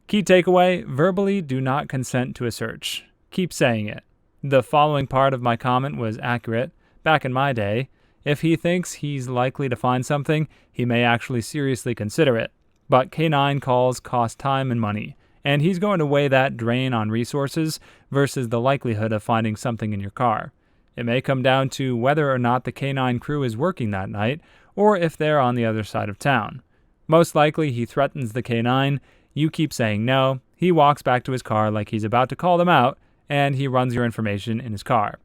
Key takeaway, verbally do not consent to a search. Keep saying it. The following part of my comment was accurate. Back in my day, if he thinks he's likely to find something, he may actually seriously consider it. But canine calls cost time and money, and he's going to weigh that drain on resources versus the likelihood of finding something in your car. It may come down to whether or not the canine crew is working that night, or if they're on the other side of town. Most likely he threatens the canine, you keep saying no, he walks back to his car like he's about to call them out, and he runs your information in his car.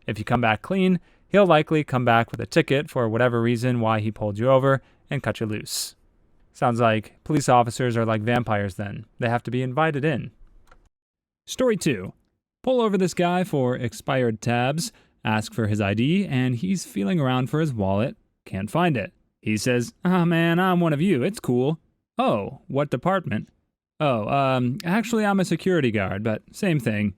If you come back clean, he'll likely come back with a ticket for whatever reason why he pulled you over and cut you loose. Sounds like police officers are like vampires then. They have to be invited in. Story 2. Pull over this guy for expired tabs, ask for his ID, and he's feeling around for his wallet, can't find it. He says, "Ah, man, I'm one of you, it's cool." "Oh, what department?" Actually I'm a security guard, but same thing."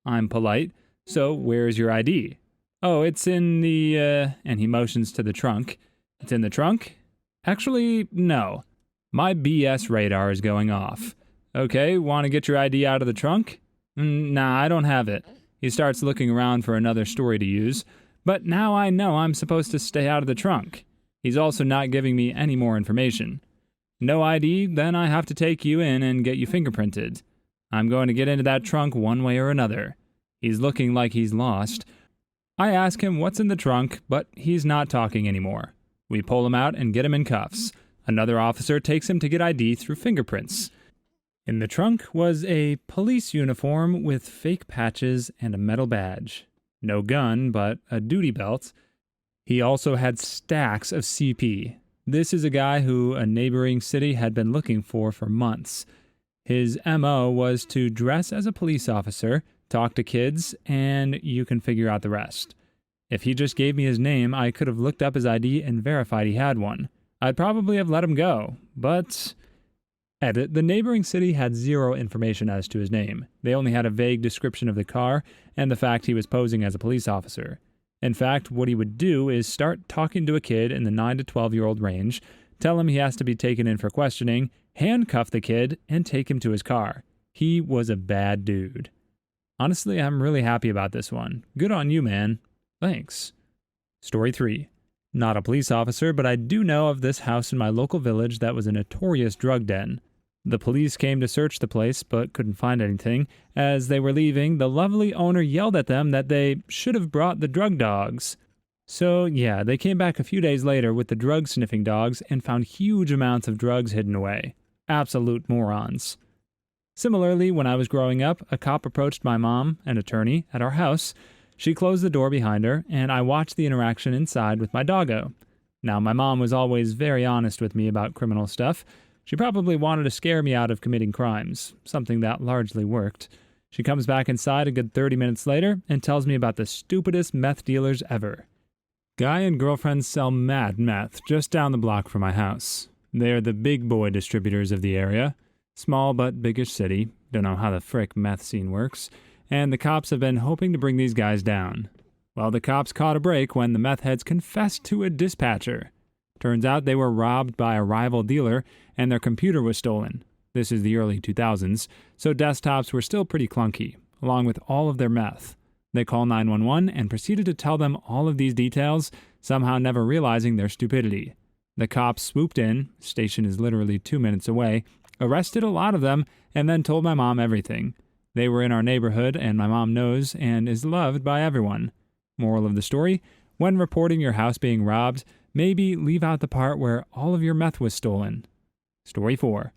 I'm polite. "So where's your ID?" "Oh, it's in the, and he motions to the trunk. "It's in the trunk?" "Actually, no. My BS radar is going off." "Okay, want to get your ID out of the trunk?" Nah, I don't have it." He starts looking around for another story to use. "But now I know I'm supposed to stay out of the trunk." He's also not giving me any more information. "No ID, then I have to take you in and get you fingerprinted. I'm going to get into that trunk one way or another." He's looking like he's lost. I ask him what's in the trunk, but he's not talking anymore. We pull him out and get him in cuffs. Another officer takes him to get ID through fingerprints. In the trunk was a police uniform with fake patches and a metal badge. No gun, but a duty belt. He also had stacks of CP. This is a guy who a neighboring city had been looking for months. His MO was to dress as a police officer, talk to kids, and you can figure out the rest. If he just gave me his name, I could have looked up his ID and verified he had one. I'd probably have let him go, but... Edit, the neighboring city had zero information as to his name. They only had a vague description of the car and the fact he was posing as a police officer. In fact, what he would do is start talking to a kid in the 9 to 12-year-old range, tell him he has to be taken in for questioning, handcuff the kid, and take him to his car. He was a bad dude. Honestly, I'm really happy about this one. Good on you, man. Thanks. Story 3. Not a police officer, but I do know of this house in my local village that was a notorious drug den. The police came to search the place, but couldn't find anything. As they were leaving, the lovely owner yelled at them that they should have brought the drug dogs. So yeah, they came back a few days later with the drug-sniffing dogs and found huge amounts of drugs hidden away. Absolute morons. Similarly, when I was growing up, a cop approached my mom, an attorney, at our house. She closed the door behind her, and I watched the interaction inside with my doggo. Now, my mom was always very honest with me about criminal stuff. She probably wanted to scare me out of committing crimes, something that largely worked. She comes back inside a good 30 minutes later and tells me about the stupidest meth dealers ever. Guy and girlfriend sell mad meth just down the block from my house. They are the big boy distributors of the area. Small but biggish city. Don't know how the frick meth scene works. And the cops have been hoping to bring these guys down. Well, the cops caught a break when the meth heads confessed to a dispatcher. Turns out they were robbed by a rival dealer, and their computer was stolen. This is the early 2000s, so desktops were still pretty clunky, along with all of their meth. They call 911 and proceeded to tell them all of these details, somehow never realizing their stupidity. The cops swooped in, station is literally 2 minutes away, arrested a lot of them, and then told my mom everything. They were in our neighborhood, and my mom knows and is loved by everyone. Moral of the story, when reporting your house being robbed, maybe leave out the part where all of your meth was stolen. Story 4.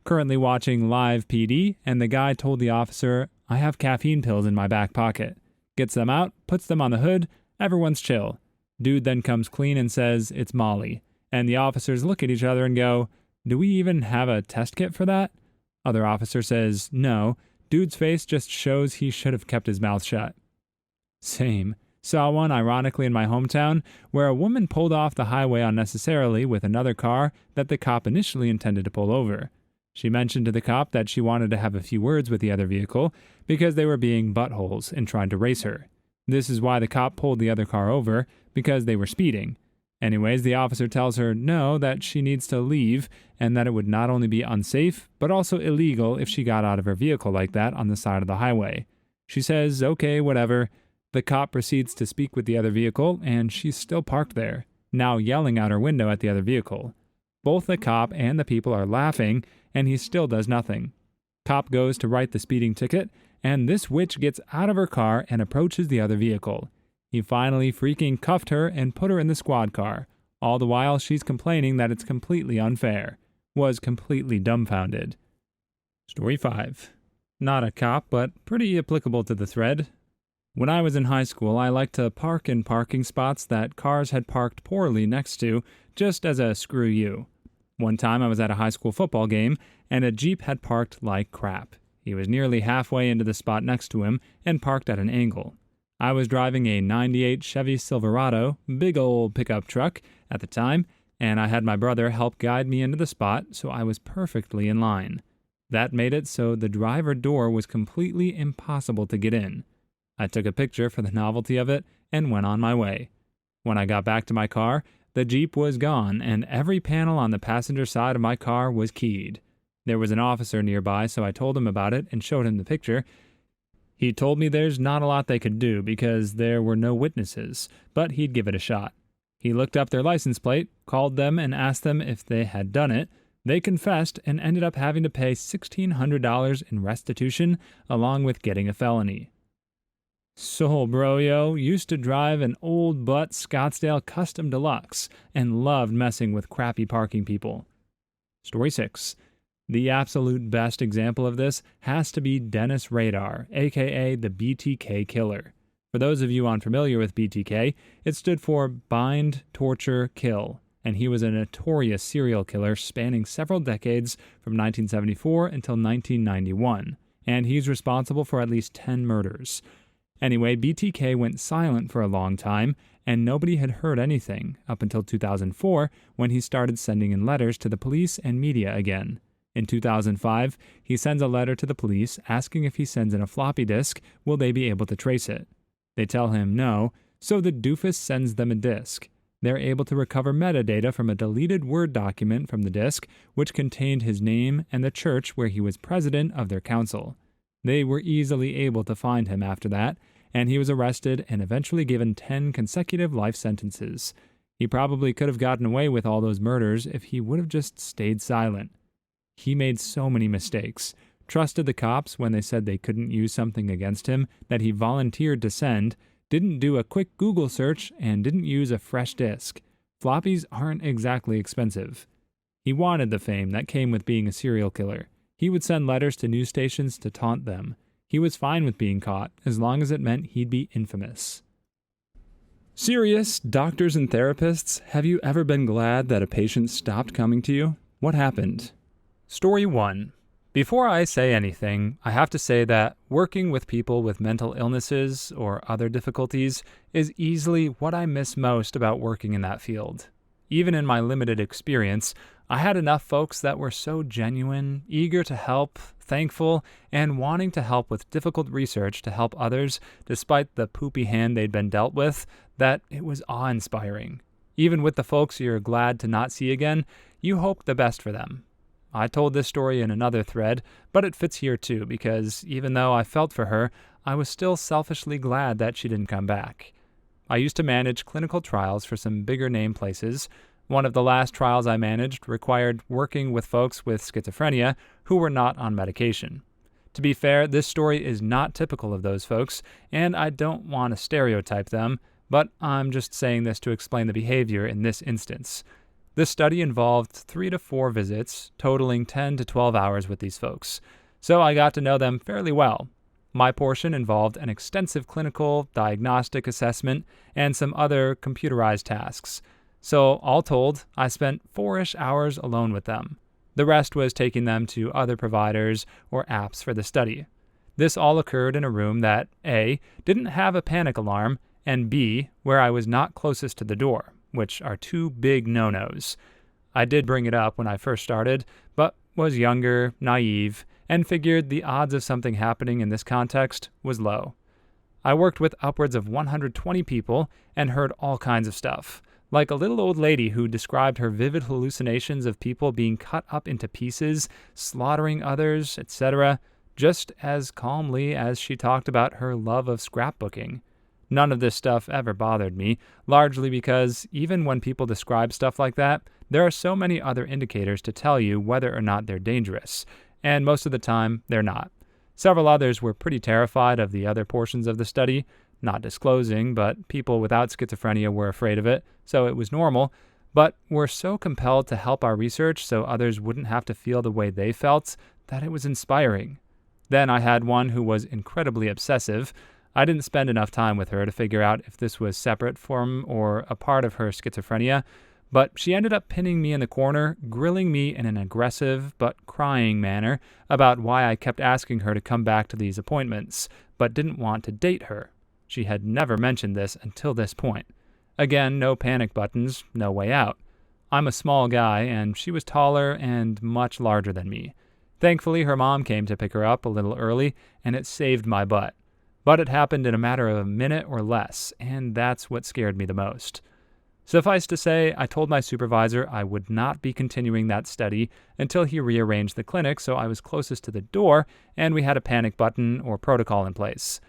Currently watching Live PD, and the guy told the officer, I have caffeine pills in my back pocket. Gets them out, puts them on the hood, everyone's chill. Dude then comes clean and says, it's Molly. And the officers look at each other and go, do we even have a test kit for that? Other officer says, no. Dude's face just shows he should have kept his mouth shut. Same. Saw one, ironically, in my hometown, where a woman pulled off the highway unnecessarily with another car that the cop initially intended to pull over. She mentioned to the cop that she wanted to have a few words with the other vehicle because they were being buttholes and tried to race her. This is why the cop pulled the other car over, because they were speeding. Anyways, the officer tells her no, that she needs to leave, and that it would not only be unsafe, but also illegal if she got out of her vehicle like that on the side of the highway. She says, okay, whatever. The cop proceeds to speak with the other vehicle, and she's still parked there, now yelling out her window at the other vehicle. Both the cop and the people are laughing, and he still does nothing. Cop goes to write the speeding ticket, and this witch gets out of her car and approaches the other vehicle. He finally freaking cuffed her and put her in the squad car, all the while she's complaining that it's completely unfair. Was completely dumbfounded. Story 5. Not a cop, but pretty applicable to the thread. When I was in high school, I liked to park in parking spots that cars had parked poorly next to, just as a screw you. One time I was at a high school football game, and a Jeep had parked like crap. He was nearly halfway into the spot next to him, and parked at an angle. I was driving a '98 Chevy Silverado, big old pickup truck, at the time, and I had my brother help guide me into the spot, so I was perfectly in line. That made it so the driver door was completely impossible to get in. I took a picture for the novelty of it and went on my way. When I got back to my car, the Jeep was gone and every panel on the passenger side of my car was keyed. There was an officer nearby, so I told him about it and showed him the picture. He told me there's not a lot they could do because there were no witnesses, but he'd give it a shot. He looked up their license plate, called them and asked them if they had done it. They confessed and ended up having to pay $1,600 in restitution along with getting a felony. So, bro, used to drive an old butt Scottsdale Custom Deluxe and loved messing with crappy parking people. Story 6. The absolute best example of this has to be Dennis Radar, aka the BTK Killer. For those of you unfamiliar with BTK, it stood for Bind, Torture, Kill, and he was a notorious serial killer spanning several decades from 1974 until 1991, and he's responsible for at least 10 murders. Anyway, BTK went silent for a long time, and nobody had heard anything up until 2004 when he started sending in letters to the police and media again. In 2005, he sends a letter to the police asking if he sends in a floppy disk, will they be able to trace it? They tell him no, so the doofus sends them a disk. They're able to recover metadata from a deleted Word document from the disk, which contained his name and the church where he was president of their council. They were easily able to find him after that, and he was arrested and eventually given 10 consecutive life sentences. He probably could have gotten away with all those murders if he would have just stayed silent. He made so many mistakes, trusted the cops when they said they couldn't use something against him that he volunteered to send, didn't do a quick Google search, and didn't use a fresh disk. Floppies aren't exactly expensive. He wanted the fame that came with being a serial killer. He would send letters to news stations to taunt them. He was fine with being caught, as long as it meant he'd be infamous. Serious doctors and therapists, have you ever been glad that a patient stopped coming to you? What happened? Story 1. Before I say anything, I have to say that working with people with mental illnesses or other difficulties is easily what I miss most about working in that field. Even in my limited experience, I had enough folks that were so genuine, eager to help, thankful, and wanting to help with difficult research to help others despite the poopy hand they'd been dealt with, that it was awe-inspiring. Even with the folks you're glad to not see again, you hope the best for them. I told this story in another thread, but it fits here too, because even though I felt for her, I was still selfishly glad that she didn't come back. I used to manage clinical trials for some bigger name places. One of the last trials I managed required working with folks with schizophrenia who were not on medication. To be fair, this story is not typical of those folks, and I don't want to stereotype them, but I'm just saying this to explain the behavior in this instance. This study involved 3 to 4 visits, totaling 10 to 12 hours with these folks, so I got to know them fairly well. My portion involved an extensive clinical, diagnostic assessment, and some other computerized tasks. So, all told, I spent 4-ish hours alone with them. The rest was taking them to other providers or apps for the study. This all occurred in a room that, A, didn't have a panic alarm, and B, where I was not closest to the door, which are 2 big no-nos. I did bring it up when I first started, but was younger, naive, and figured the odds of something happening in this context was low. I worked with upwards of 120 people and heard all kinds of stuff, like a little old lady who described her vivid hallucinations of people being cut up into pieces, slaughtering others, etc., just as calmly as she talked about her love of scrapbooking. None of this stuff ever bothered me, largely because even when people describe stuff like that, there are so many other indicators to tell you whether or not they're dangerous, and most of the time, they're not. Several others were pretty terrified of the other portions of the study, not disclosing, but people without schizophrenia were afraid of it, so it was normal, but were so compelled to help our research so others wouldn't have to feel the way they felt that it was inspiring. Then I had one who was incredibly obsessive. I didn't spend enough time with her to figure out if this was separate from or a part of her schizophrenia, but she ended up pinning me in the corner, grilling me in an aggressive but crying manner about why I kept asking her to come back to these appointments, but didn't want to date her. She had never mentioned this until this point. Again, no panic buttons, no way out. I'm a small guy, and she was taller and much larger than me. Thankfully, her mom came to pick her up a little early, and it saved my butt. But it happened in a matter of a minute or less, and that's what scared me the most. Suffice to say, I told my supervisor I would not be continuing that study until he rearranged the clinic so I was closest to the door and we had a panic button or protocol in place.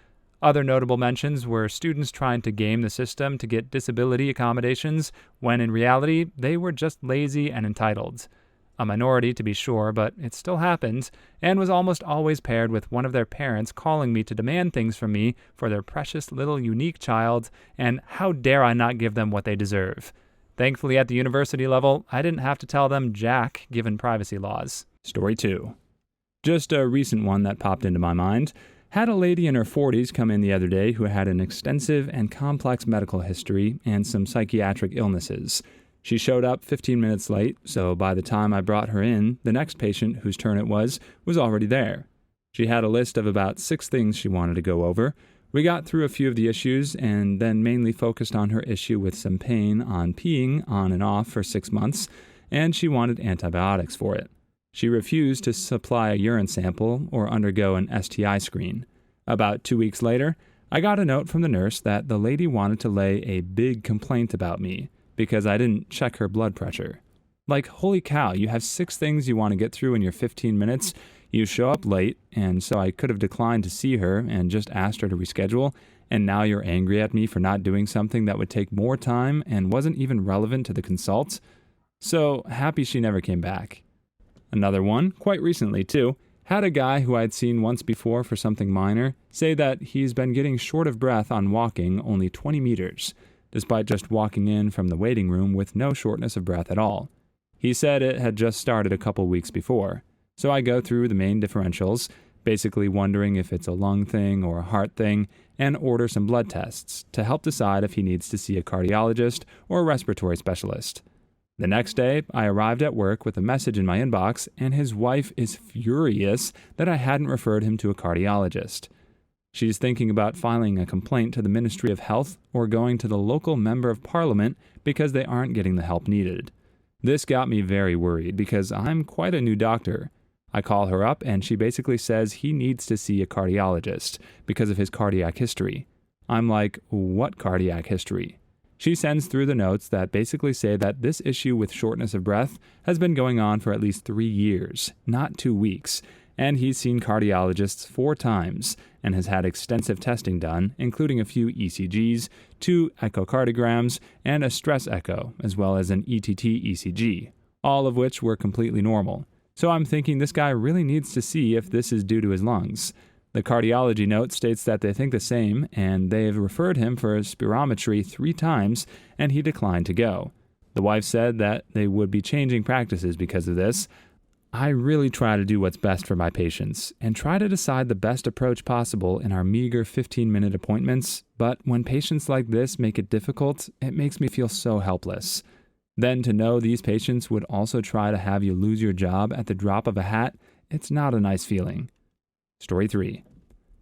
Other notable mentions were students trying to game the system to get disability accommodations, when in reality, they were just lazy and entitled. A minority, to be sure, but it still happened, and was almost always paired with one of their parents calling me to demand things from me for their precious little unique child, and how dare I not give them what they deserve. Thankfully, at the university level, I didn't have to tell them jack, given privacy laws. Story 2. Just a recent one that popped into my mind. Had a lady in her 40s come in the other day who had an extensive and complex medical history and some psychiatric illnesses. She showed up 15 minutes late, so by the time I brought her in, the next patient, whose turn it was already there. She had a list of about 6 things she wanted to go over. We got through a few of the issues and then mainly focused on her issue with some pain on peeing on and off for 6 months, and she wanted antibiotics for it. She refused to supply a urine sample or undergo an STI screen. About 2 weeks later, I got a note from the nurse that the lady wanted to lay a big complaint about me because I didn't check her blood pressure. Like, holy cow, you have 6 things you want to get through in your 15 minutes. You show up late, and so I could have declined to see her and just asked her to reschedule, and now you're angry at me for not doing something that would take more time and wasn't even relevant to the consult? So happy she never came back. Another one, quite recently too, had a guy who I'd seen once before for something minor say that he's been getting short of breath on walking only 20 meters, despite just walking in from the waiting room with no shortness of breath at all. He said it had just started a couple weeks before. So I go through the main differentials, basically wondering if it's a lung thing or a heart thing, and order some blood tests to help decide if he needs to see a cardiologist or a respiratory specialist. The next day, I arrived at work with a message in my inbox, and his wife is furious that I hadn't referred him to a cardiologist. She's thinking about filing a complaint to the Ministry of Health or going to the local member of parliament because they aren't getting the help needed. This got me very worried because I'm quite a new doctor. I call her up and she basically says he needs to see a cardiologist because of his cardiac history. I'm like, what cardiac history? She sends through the notes that basically say that this issue with shortness of breath has been going on for at least 3 years, not 2 weeks, and he's seen cardiologists 4 times and has had extensive testing done, including a few ECGs, 2 echocardiograms, and a stress echo, as well as an ETT ECG, all of which were completely normal. So I'm thinking this guy really needs to see if this is due to his lungs. The cardiology note states that they think the same, and they've referred him for a spirometry 3 times, and he declined to go. The wife said that they would be changing practices because of this. I really try to do what's best for my patients and try to decide the best approach possible in our meager 15-minute appointments, but when patients like this make it difficult, it makes me feel so helpless. Then to know these patients would also try to have you lose your job at the drop of a hat, it's not a nice feeling. Story 3.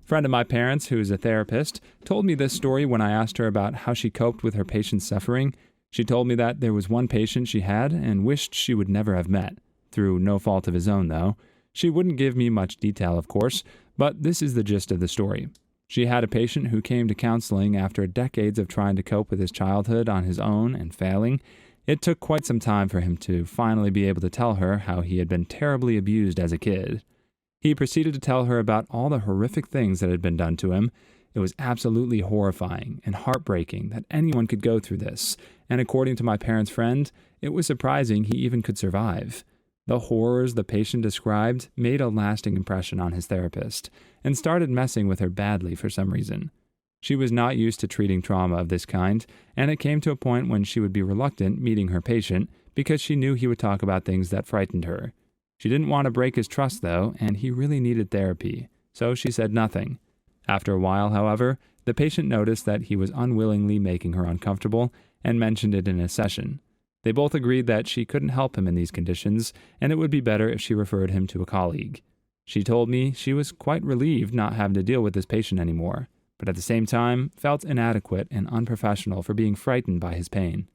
A friend of my parents, who is a therapist, told me this story when I asked her about how she coped with her patient's suffering. She told me that there was one patient she had and wished she would never have met. Through no fault of his own, though. She wouldn't give me much detail, of course, but this is the gist of the story. She had a patient who came to counseling after decades of trying to cope with his childhood on his own and failing. It took quite some time for him to finally be able to tell her how he had been terribly abused as a kid. He proceeded to tell her about all the horrific things that had been done to him. It was absolutely horrifying and heartbreaking that anyone could go through this, and according to my parents' friend, it was surprising he even could survive. The horrors the patient described made a lasting impression on his therapist, and started messing with her badly for some reason. She was not used to treating trauma of this kind, and it came to a point when she would be reluctant meeting her patient because she knew he would talk about things that frightened her. She didn't want to break his trust, though, and he really needed therapy, so she said nothing. After a while, however, the patient noticed that he was unwillingly making her uncomfortable and mentioned it in a session. They both agreed that she couldn't help him in these conditions, and it would be better if she referred him to a colleague. She told me she was quite relieved not having to deal with this patient anymore, but at the same time felt inadequate and unprofessional for being frightened by his pain.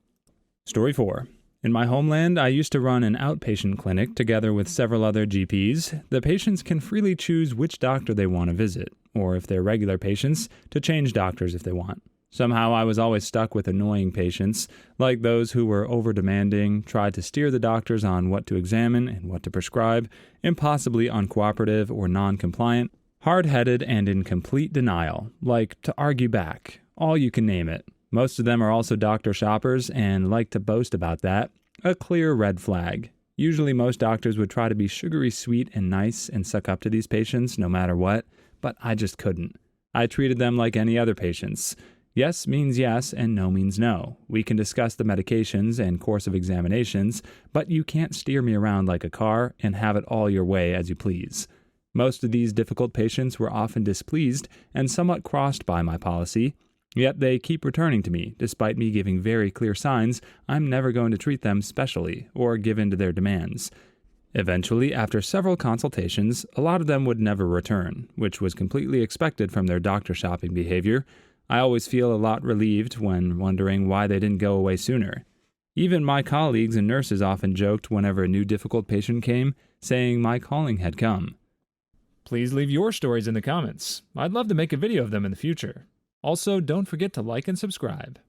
Story 4. In my homeland, I used to run an outpatient clinic together with several other GPs. The patients can freely choose which doctor they want to visit, or if they're regular patients, to change doctors if they want. Somehow I was always stuck with annoying patients, like those who were over-demanding, tried to steer the doctors on what to examine and what to prescribe, impossibly uncooperative or non-compliant, hard-headed and in complete denial, like to argue back, all you can name it. Most of them are also doctor shoppers and like to boast about that. A clear red flag. Usually most doctors would try to be sugary sweet and nice and suck up to these patients no matter what, but I just couldn't. I treated them like any other patients. Yes means yes and no means no. We can discuss the medications and course of examinations, but you can't steer me around like a car and have it all your way as you please. Most of these difficult patients were often displeased and somewhat crossed by my policy. Yet they keep returning to me, despite me giving very clear signs I'm never going to treat them specially or give in to their demands. Eventually, after several consultations, a lot of them would never return, which was completely expected from their doctor shopping behavior. I always feel a lot relieved when wondering why they didn't go away sooner. Even my colleagues and nurses often joked whenever a new difficult patient came, saying my calling had come. Please leave your stories in the comments. I'd love to make a video of them in the future. Also, don't forget to like and subscribe.